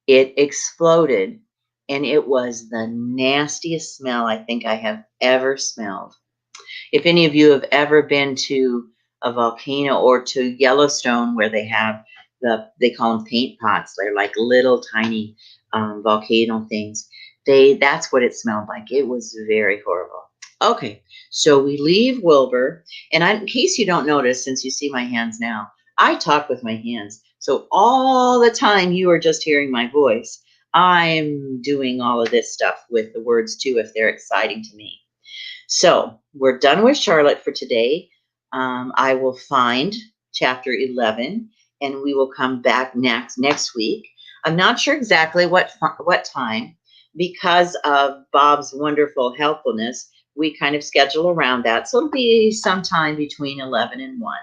It exploded, and it was the nastiest smell I think I have ever smelled. If any of you have ever been to a volcano or to Yellowstone where they have they call them paint pots. They're like little tiny volcano things. That's what it smelled like. It was very horrible. Okay, so we leave Wilbur, and in case you don't notice, since you see my hands now, I talk with my hands. So all the time you are just hearing my voice, I'm doing all of this stuff with the words too, if they're exciting to me. So we're done with Charlotte for today. I will find chapter 11, and we will come back next week. I'm not sure exactly what time, because of Bob's wonderful helpfulness. we kind of schedule around that. So it'll be sometime between 11 and 1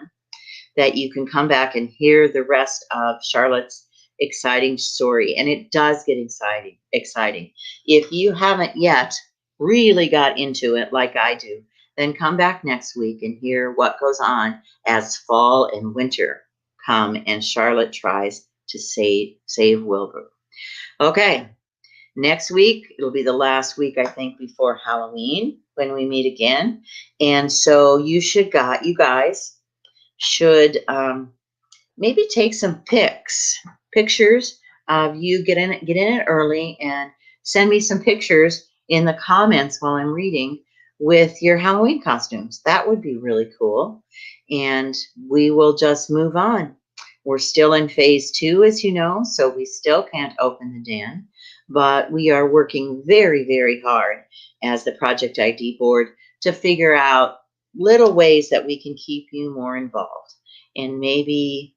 that you can come back and hear the rest of Charlotte's exciting story. And it does get exciting. If you haven't yet really got into it like I do, then come back next week and hear what goes on as fall and winter come and Charlotte tries to save Wilbur. Okay, next week, it'll be the last week, I think, before Halloween when we meet again. And so you guys should maybe take some pictures of you get in it early and send me some pictures in the comments while I'm reading with your Halloween costumes. That would be really cool. And we will just move on. We're still in phase 2, as you know, so we still can't open the den, but we are working very, very hard as the Project ID board to figure out little ways that we can keep you more involved and maybe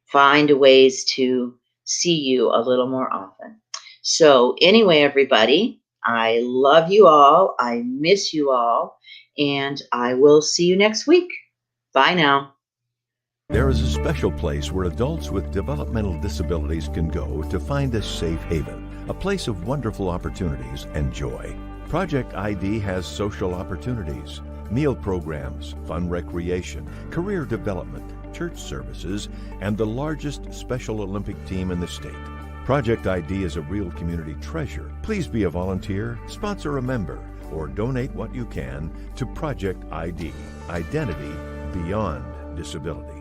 find ways to see you a little more often. So anyway, everybody, I love you all. I miss you all, and I will see you next week. Bye now. There is a special place where adults with developmental disabilities can go to find a safe haven, a place of wonderful opportunities and joy. Project ID has social opportunities, meal programs, fun recreation, career development, church services, and the largest Special Olympic team in the state. Project ID is a real community treasure. Please be a volunteer, sponsor a member, or donate what you can to Project ID, Identity Beyond Disability.